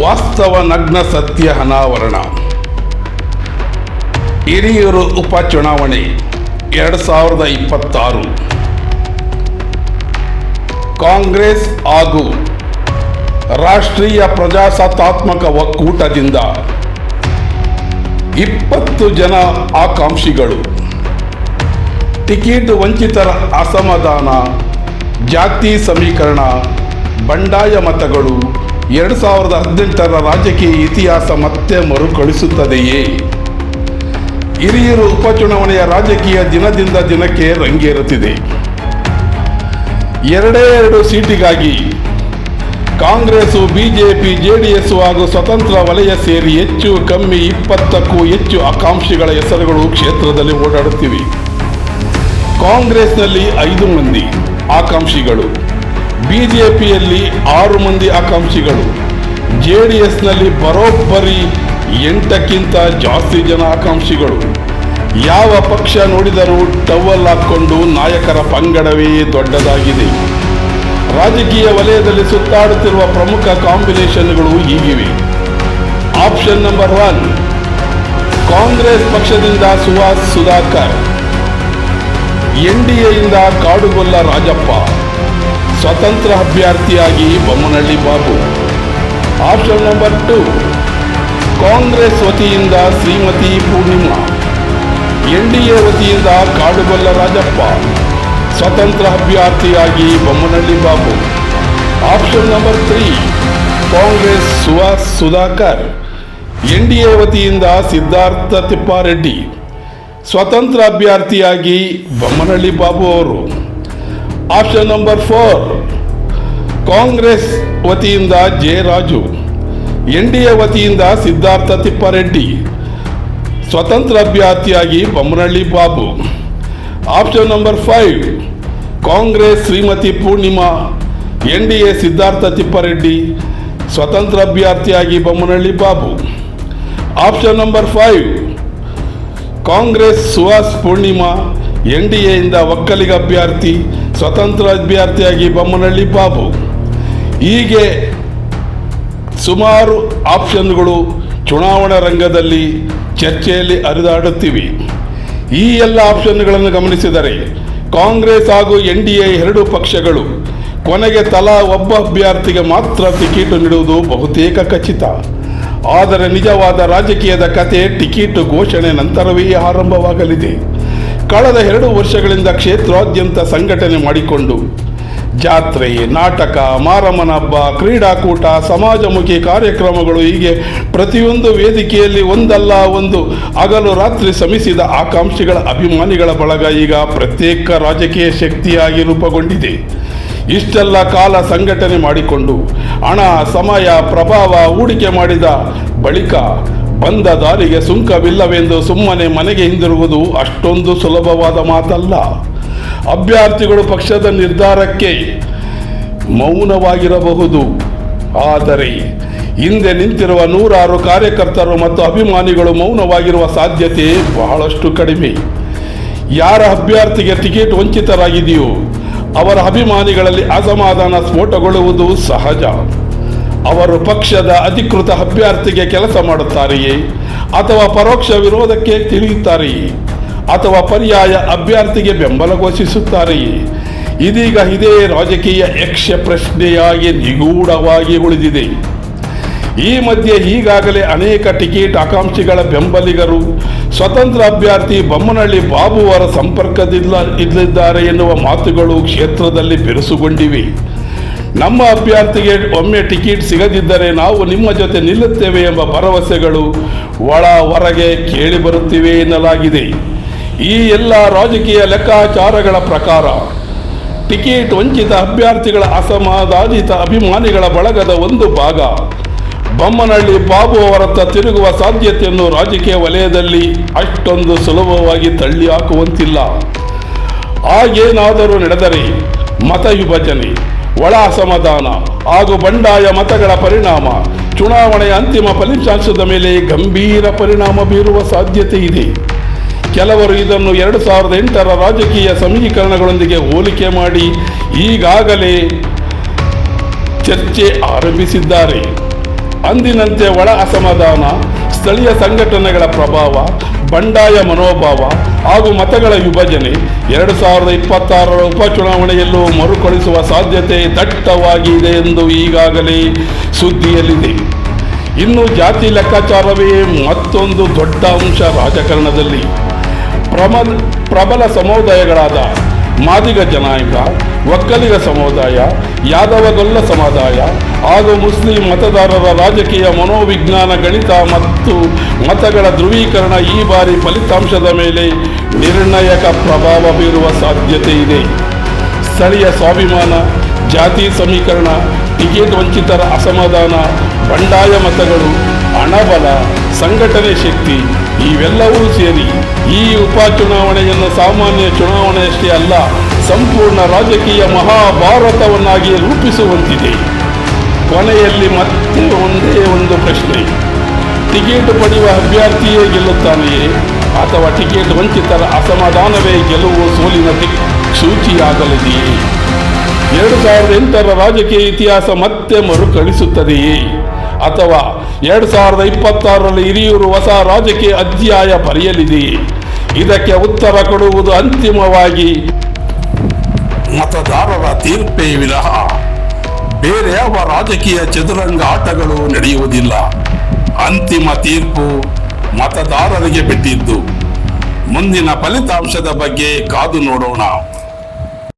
ವಾಸ್ತವ ನಗ್ನ ಸತ್ಯ ಅನಾವರಣ. ಹಿರಿಯೂರು ಉಪಚುನಾವಣೆ 2026 ಕಾಂಗ್ರೆಸ್ ಹಾಗೂ ರಾಷ್ಟ್ರೀಯ ಪ್ರಜಾಸತ್ತಾತ್ಮಕ ಒಕ್ಕೂಟದಿಂದ 20 ಜನ ಆಕಾಂಕ್ಷಿಗಳು ಟಿಕೆಟ್ ವಂಚಿತರ ಅಸಮಾಧಾನ, ಜಾತಿ ಸಮೀಕರಣ, ಬಂಡಾಯ ಮತಗಳು 2018ರ ರಾಜಕೀಯ ಇತಿಹಾಸ ಮತ್ತೆ ಮರುಕಳಿಸುತ್ತದೆಯೇ? ಹಿರಿಯೂರು ಉಪಚುನಾವಣೆಯ ರಾಜಕೀಯ ದಿನದಿಂದ ದಿನಕ್ಕೆ ರಂಗೇರುತ್ತಿದೆ. 2 ಸೀಟಿಗಾಗಿ ಕಾಂಗ್ರೆಸ್, ಬಿಜೆಪಿ, ಜೆಡಿಎಸ್ ಹಾಗೂ ಸ್ವತಂತ್ರ ವಲಯ ಸೇರಿ ಹೆಚ್ಚು ಕಮ್ಮಿ 20ಕ್ಕೂ ಹೆಚ್ಚು ಆಕಾಂಕ್ಷಿಗಳ ಹೆಸರುಗಳು ಕ್ಷೇತ್ರದಲ್ಲಿ ಓಡಾಡುತ್ತಿವೆ. ಕಾಂಗ್ರೆಸ್ನಲ್ಲಿ 5 ಮಂದಿ ಆಕಾಂಕ್ಷಿಗಳು, ಬಿಜೆಪಿಯಲ್ಲಿ 6 ಮಂದಿ ಆಕಾಂಕ್ಷಿಗಳು, ಜೆಡಿಎಸ್ನಲ್ಲಿ ಬರೋಬ್ಬರಿ 8ಕ್ಕಿಂತ ಜಾಸ್ತಿ ಜನ ಆಕಾಂಕ್ಷಿಗಳು. ಯಾವ ಪಕ್ಷ ನೋಡಿದರೂ ಟವಲ್ ಹಾಕ್ಕೊಂಡು ನಾಯಕರ ಪಂಗಡವೇ ದೊಡ್ಡದಾಗಿದೆ. ರಾಜಕೀಯ ವಲಯದಲ್ಲಿ ಸುತ್ತಾಡುತ್ತಿರುವ ಪ್ರಮುಖ ಕಾಂಬಿನೇಷನ್ಗಳು ಹೀಗಿವೆ. ಆಪ್ಷನ್ ನಂಬರ್ 1, ಕಾಂಗ್ರೆಸ್ ಪಕ್ಷದಿಂದ ಸುಹಾಸ್ ಸುಧಾಕರ್, ಎನ್ಡಿಎಯಿಂದ ಕಾಡುಗೊಲ್ಲ ರಾಜಪ್ಪ, ಸ್ವತಂತ್ರ ಅಭ್ಯರ್ಥಿಯಾಗಿ ಬೊಮ್ಮನಹಳ್ಳಿ ಬಾಬು. ಆಪ್ಷನ್ ನಂಬರ್ 2, ಕಾಂಗ್ರೆಸ್ ವತಿಯಿಂದ ಶ್ರೀಮತಿ ಪೂರ್ಣಿಮಾ, ಎನ್ಡಿಎ ವತಿಯಿಂದ ಕಾಡುಗೊಲ್ಲ ರಾಜಪ್ಪ, ಸ್ವತಂತ್ರ ಅಭ್ಯರ್ಥಿಯಾಗಿ Bommanahalli Babu. Option number 3, Congress Suhas Sudhakar, NDA ವತಿಯಿಂದ ಸಿದ್ಧಾರ್ಥ ತಿಪ್ಪಾರೆಡ್ಡಿ, ಸ್ವತಂತ್ರ ಅಭ್ಯರ್ಥಿಯಾಗಿ ಬೊಮ್ಮನಹಳ್ಳಿ ಬಾಬು ಅವರು. ಆಪ್ಷನ್ ನಂಬರ್ 4, ಕಾಂಗ್ರೆಸ್ ವತಿಯಿಂದ ಜಯರಾಜು, ಎನ್ಡಿಎ ವತಿಯಿಂದ ಸಿದ್ಧಾರ್ಥ ತಿಪ್ಪಾರೆಡ್ಡಿ, ಸ್ವತಂತ್ರ ಅಭ್ಯರ್ಥಿಯಾಗಿ Bommanahalli Babu. Option number 5, Congress Shrimati Purnima, NDA Siddharth Tippareddy, ಸ್ವತಂತ್ರ ಅಭ್ಯರ್ಥಿಯಾಗಿ Bommanahalli Babu. Option number 5, Congress Suhas Purnima, ಎನ್ಡಿಎಯಿಂದ ಒಕ್ಕಲಿಗ ಅಭ್ಯರ್ಥಿ, ಸ್ವತಂತ್ರ ಅಭ್ಯರ್ಥಿಯಾಗಿ ಬೊಮ್ಮನಹಳ್ಳಿ ಬಾಬು. ಹೀಗೆ ಸುಮಾರು ಆಪ್ಷನ್ಗಳು ಚುನಾವಣಾ ರಂಗದಲ್ಲಿ ಚರ್ಚೆಯಲ್ಲಿ ಹರಿದಾಡುತ್ತಿವೆ. ಈ ಎಲ್ಲ ಆಪ್ಷನ್ಗಳನ್ನು ಗಮನಿಸಿದರೆ ಕಾಂಗ್ರೆಸ್ ಹಾಗೂ ಎನ್ಡಿಎ 2 ಪಕ್ಷಗಳು ಕೊನೆಗೆ ತಲಾ ಒಬ್ಬ ಅಭ್ಯರ್ಥಿಗೆ ಮಾತ್ರ ಟಿಕೆಟ್ ನೀಡುವುದು ಬಹುತೇಕ ಖಚಿತ. ಆದರೆ ನಿಜವಾದ ರಾಜಕೀಯದ ಕತೆ ಟಿಕೆಟ್ ಘೋಷಣೆ ನಂತರವೇ ಆರಂಭವಾಗಲಿದೆ. ಕಳೆದ 2 ವರ್ಷಗಳಿಂದ ಕ್ಷೇತ್ರಾದ್ಯಂತ ಸಂಘಟನೆ ಮಾಡಿಕೊಂಡು ಜಾತ್ರೆ, ನಾಟಕ, ಮಾರಮ್ಮನ ಹಬ್ಬ, ಕ್ರೀಡಾಕೂಟ, ಸಮಾಜಮುಖಿ ಕಾರ್ಯಕ್ರಮಗಳು ಹೀಗೆ ಪ್ರತಿಯೊಂದು ವೇದಿಕೆಯಲ್ಲಿ ಒಂದಲ್ಲ ಒಂದು ಹಗಲು ರಾತ್ರಿ ಶ್ರಮಿಸಿದ ಆಕಾಂಕ್ಷಿಗಳ ಅಭಿಮಾನಿಗಳ ಬಳಗ ಈಗ ಪ್ರತ್ಯೇಕ ರಾಜಕೀಯ ಶಕ್ತಿಯಾಗಿ ರೂಪುಗೊಂಡಿದೆ. ಇಷ್ಟೆಲ್ಲ ಕಾಲ ಸಂಘಟನೆ ಮಾಡಿಕೊಂಡು ಹಣ, ಸಮಯ, ಪ್ರಭಾವ ಹೂಡಿಕೆ ಮಾಡಿದ ಬಳಿಕ ಬಂದ ದಾರಿಗೆ ಸುಂಕವಿಲ್ಲವೆಂದು ಸುಮ್ಮನೆ ಮನೆಗೆ ಹಿಂದಿರುಗುವುದು ಅಷ್ಟೊಂದು ಸುಲಭವಾದ ಮಾತಲ್ಲ. ಅಭ್ಯರ್ಥಿಗಳು ಪಕ್ಷದ ನಿರ್ಧಾರಕ್ಕೆ ಮೌನವಾಗಿರಬಹುದು, ಆದರೆ ಹಿಂದೆ ನಿಂತಿರುವ 100 ಕಾರ್ಯಕರ್ತರು ಮತ್ತು ಅಭಿಮಾನಿಗಳು ಮೌನವಾಗಿರುವ ಸಾಧ್ಯತೆ ಬಹಳಷ್ಟು ಕಡಿಮೆ. ಯಾರ ಅಭ್ಯರ್ಥಿಗೆ ಟಿಕೆಟ್ ವಂಚಿತರಾಗಿದೆಯೋ ಅವರ ಅಭಿಮಾನಿಗಳಲ್ಲಿ ಅಸಮಾಧಾನ ಸ್ಫೋಟಗೊಳ್ಳುವುದು ಸಹಜ. ಅವರು ಪಕ್ಷದ ಅಧಿಕೃತ ಅಭ್ಯರ್ಥಿಗೆ ಕೆಲಸ ಮಾಡುತ್ತಾರೆಯೇ ಅಥವಾ ಪರೋಕ್ಷ ವಿರೋಧಕ್ಕೆ ತಿರುಗುತ್ತಾರೆಯೇ ಅಥವಾ ಪರ್ಯಾಯ ಅಭ್ಯರ್ಥಿಗೆ ಬೆಂಬಲ ಘೋಷಿಸುತ್ತಾರೆಯೇ? ಇದೀಗ ಇದೇ ರಾಜಕೀಯ ಯಕ್ಷ ಪ್ರಶ್ನೆಯಾಗಿ ನಿಗೂಢವಾಗಿ ಉಳಿದಿದೆ. ಈ ಮಧ್ಯೆ ಈಗಾಗಲೇ ಅನೇಕ ಟಿಕೆಟ್ ಆಕಾಂಕ್ಷಿಗಳ ಬೆಂಬಲಿಗರು ಸ್ವತಂತ್ರ ಅಭ್ಯರ್ಥಿ ಬೊಮ್ಮನಹಳ್ಳಿ ಬಾಬು ಅವರ ಸಂಪರ್ಕದಲ್ಲಿದ್ದಾರೆ ಎನ್ನುವ ಮಾತುಗಳು ಕ್ಷೇತ್ರದಲ್ಲಿ ಬಿರುಸುಗೊಂಡಿವೆ. ನಮ್ಮ ಅಭ್ಯರ್ಥಿಗೆ ಒಮ್ಮೆ ಟಿಕೆಟ್ ಸಿಗದಿದ್ದರೆ ನಾವು ನಿಮ್ಮ ಜೊತೆ ನಿಲ್ಲುತ್ತೇವೆ ಎಂಬ ಭರವಸೆಗಳು ಒಳ ಹೊರಗೆ ಕೇಳಿಬರುತ್ತಿವೆ ಎನ್ನಲಾಗಿದೆ. ಈ ಎಲ್ಲ ರಾಜಕೀಯ ಲೆಕ್ಕಾಚಾರಗಳ ಪ್ರಕಾರ ಟಿಕೆಟ್ ವಂಚಿತ ಅಭ್ಯರ್ಥಿಗಳ ಅಸಮಾಧಾನಿತ ಅಭಿಮಾನಿಗಳ ಬಳಗದ ಒಂದು ಭಾಗ ಬೊಮ್ಮನಹಳ್ಳಿ ಬಾಬು ಅವರತ್ತ ತಿರುಗುವ ಸಾಧ್ಯತೆಯನ್ನು ರಾಜಕೀಯ ವಲಯದಲ್ಲಿ ಅಷ್ಟೊಂದು ಸುಲಭವಾಗಿ ತಳ್ಳಿ ಹಾಕುವಂತಿಲ್ಲ. ಹಾಗೇನಾದರೂ ನಡೆದರೆ ಮತ ವಿಭಜನೆ, ಒಳ ಅಸಮಾಧಾನ ಹಾಗೂ ಬಂಡಾಯ ಮತಗಳ ಪರಿಣಾಮ ಚುನಾವಣೆಯ ಅಂತಿಮ ಫಲಿತಾಂಶದ ಮೇಲೆ ಗಂಭೀರ ಪರಿಣಾಮ ಬೀರುವ ಸಾಧ್ಯತೆ ಇದೆ. ಕೆಲವರು ಇದನ್ನು 2008ರ ರಾಜಕೀಯ ಸಮೀಕರಣಗಳೊಂದಿಗೆ ಹೋಲಿಕೆ ಮಾಡಿ ಈಗಾಗಲೇ ಚರ್ಚೆ ಆರಂಭಿಸಿದ್ದಾರೆ. ಅಂದಿನಂತೆ ಒಳ ಅಸಮಾಧಾನ, ಸ್ಥಳೀಯ ಸಂಘಟನೆಗಳ ಪ್ರಭಾವ, ಬಂಡಾಯ ಮನೋಭಾವ ಹಾಗೂ ಮತಗಳ ವಿಭಜನೆ 2026ರ ಉಪಚುನಾವಣೆಯಲ್ಲೂ ಮರುಕಳಿಸುವ ಸಾಧ್ಯತೆ ದಟ್ಟವಾಗಿದೆ ಎಂದು ಈಗಾಗಲೇ ಸುದ್ದಿಯಲ್ಲಿದೆ. ಇನ್ನು ಜಾತಿ ಲೆಕ್ಕಾಚಾರವೇ ಮತ್ತೊಂದು ದೊಡ್ಡ ಅಂಶ ರಾಜಕಾರಣದಲ್ಲಿ. ಪ್ರಬಲ ಸಮುದಾಯಗಳಾದ ಮಾದಿಗ ಜನಾಂಗ, ಒಕ್ಕಲಿಗ ಸಮುದಾಯ, ಯಾದವಗೊಲ್ಲ ಸಮುದಾಯ ಹಾಗೂ ಮುಸ್ಲಿಂ ಮತದಾರರ ರಾಜಕೀಯ ಮನೋವಿಜ್ಞಾನ, ಗಣಿತ ಮತ್ತು ಮತಗಳ ಧ್ರುವೀಕರಣ ಈ ಬಾರಿ ಫಲಿತಾಂಶದ ಮೇಲೆ ನಿರ್ಣಾಯಕ ಪ್ರಭಾವ ಬೀರುವ ಸಾಧ್ಯತೆ ಇದೆ. ಸ್ಥಳೀಯ ಸ್ವಾಭಿಮಾನ, ಜಾತಿ ಸಮೀಕರಣ, ಟಿಕೆಟ್ ವಂಚಿತರ ಅಸಮಾಧಾನ, ಬಂಡಾಯ ಮತಗಳು, ಹಣಬಲ, ಸಂಘಟನೆ ಶಕ್ತಿ ಇವೆಲ್ಲವೂ ಸೇರಿ ಈ ಉಪಚುನಾವಣೆಯನ್ನು ಸಾಮಾನ್ಯ ಚುನಾವಣೆಯಷ್ಟೇ ಅಲ್ಲ, ಸಂಪೂರ್ಣ ರಾಜಕೀಯ ಮಹಾಭಾರತವನ್ನಾಗಿ ರೂಪಿಸುವಂತಿದೆ. ಕೊನೆಯಲ್ಲಿ ಮತ್ತೆ ಒಂದೇ ಒಂದು ಪ್ರಶ್ನೆ: ಟಿಕೆಟ್ ಪಡೆಯುವ ಅಭ್ಯರ್ಥಿಯೇ ಗೆಲ್ಲುತ್ತಾನೆಯೇ ಅಥವಾ ಟಿಕೆಟ್ ವಂಚಿತರ ಅಸಮಾಧಾನವೇ ಗೆಲುವು ಸೋಲಿನ ಸೂಚಿಯಾಗಲಿದೆಯೇ? 2008ರ ರಾಜಕೀಯ ಇತಿಹಾಸ ಮತ್ತೆ ಮರುಕಳಿಸುತ್ತದೆಯೇ ಅಥವಾ 2026ರಲ್ಲಿ ಹಿರಿಯೂರು ಹೊಸ ರಾಜಕೀಯ ಅಧ್ಯಾಯ ಬರೆಯಲಿದೆಯೇ? ಇದಕ್ಕೆ ಉತ್ತರ ಕೊಡುವುದು ಅಂತಿಮವಾಗಿ ಮತದಾರರ ತೀರ್ಪೇ ವಿನಃ ಬೇರೆ ಯಾವ ರಾಜಕೀಯ ಚದುರಂಗ ಆಟಗಳು ನಡೆಯುವುದಿಲ್ಲ. ಅಂತಿಮ ತೀರ್ಪು ಮತದಾರರಿಗೆ ಬಿಟ್ಟಿದ್ದು. ಮುಂದಿನ ಫಲಿತಾಂಶದ ಬಗ್ಗೆ ಕಾದು ನೋಡೋಣ.